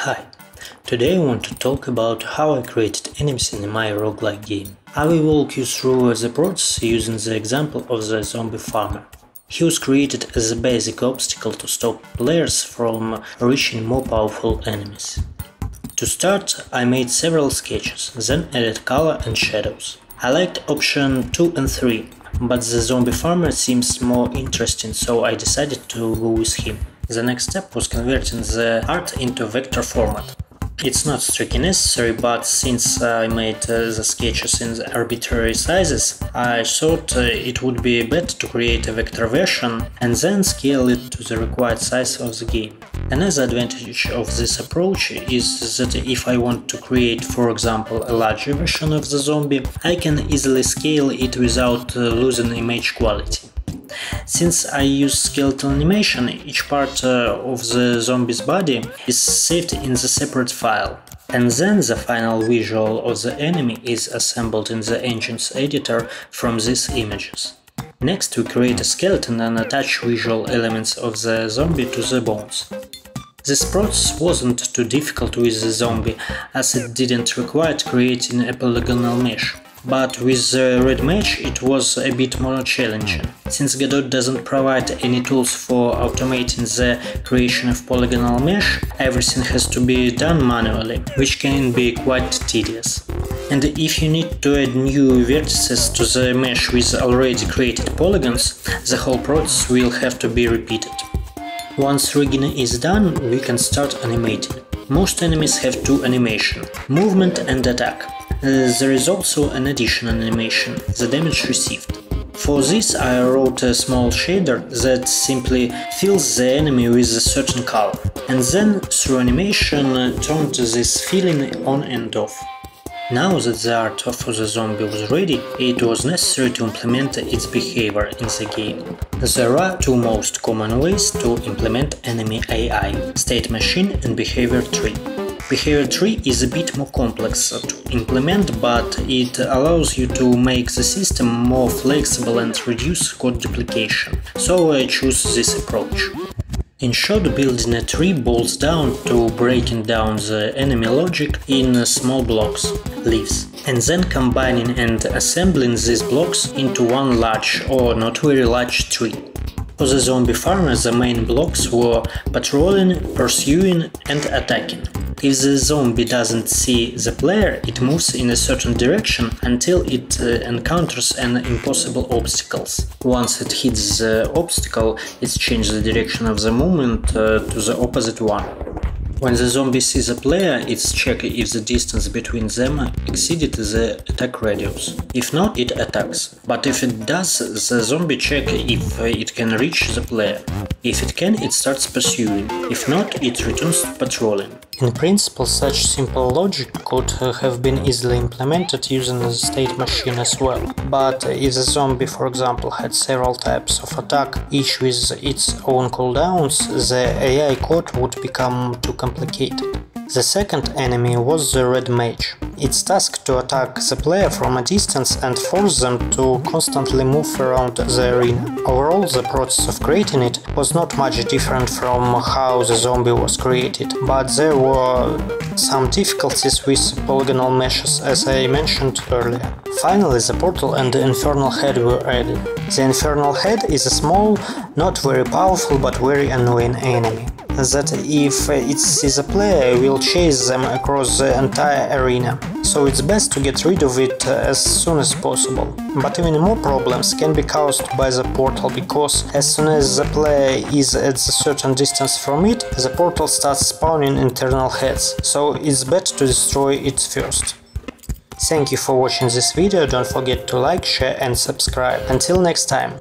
Hi, today I want to talk about how I created enemies in my roguelike game. I will walk you through the process using the example of the zombie farmer. He was created as a basic obstacle to stop players from reaching more powerful enemies. To start, I made several sketches, then added color and shadows. I liked option 2 and 3, but the zombie farmer seems more interesting, so I decided to go with him. The next step was converting the art into vector format. It's not strictly necessary, but since I made the sketches in the arbitrary sizes, I thought it would be better to create a vector version and then scale it to the required size of the game. Another advantage of this approach is that if I want to create, for example, a larger version of the zombie, I can easily scale it without losing image quality. Since I use skeletal animation, each part of the zombie's body is saved in the separate file, and then the final visual of the enemy is assembled in the engine's editor from these images. Next, we create a skeleton and attach visual elements of the zombie to the bones. This process wasn't too difficult with the zombie, as it didn't require creating a polygonal mesh. But with the red mesh it was a bit more challenging, since Godot doesn't provide any tools for automating the creation of polygonal mesh. Everything has to be done manually, which can be quite tedious. And if you need to add new vertices to the mesh with already created polygons, the whole process will have to be repeated. Once rigging is done, we can start animating. Most enemies have two animations, movement and attack. There is also an additional animation, the damage received. For this I wrote a small shader that simply fills the enemy with a certain color, and then through animation turned this filling on and off. Now that the art of the zombie was ready, it was necessary to implement its behavior in the game. There are two most common ways to implement enemy AI: state machine and behavior tree. Behavior tree is a bit more complex to implement, but it allows you to make the system more flexible and reduce code duplication, so I choose this approach. In short, building a tree boils down to breaking down the enemy logic in small blocks, leaves, and then combining and assembling these blocks into one large or not very large tree. For the zombie farmer, the main blocks were patrolling, pursuing, and attacking. If the zombie doesn't see the player, it moves in a certain direction until it encounters an impossible obstacle. Once it hits the obstacle, it changes the direction of the movement to the opposite one. When the zombie sees a player, it's checks if the distance between them exceeded the attack radius. If not, it attacks. But if it does, the zombie checks if it can reach the player. If it can, it starts pursuing. If not, it returns to patrolling. In principle, such simple logic could have been easily implemented using the state machine as well. But if the zombie, for example, had several types of attack, each with its own cooldowns, the AI code would become too complicated. The second enemy was the red mage. Its task to attack the player from a distance and force them to constantly move around the arena. Overall, the process of creating it was not much different from how the zombie was created, but there were some difficulties with polygonal meshes, as I mentioned earlier. Finally, the portal and the infernal head were added. The infernal head is a small, not very powerful but very annoying enemy that if it sees a player will chase them across the entire arena, so it's best to get rid of it as soon as possible. But even more problems can be caused by the portal, because as soon as the player is at a certain distance from it, the portal starts spawning internal heads, so it's better to destroy it first. Thank you for watching this video, don't forget to like, share and subscribe. Until next time!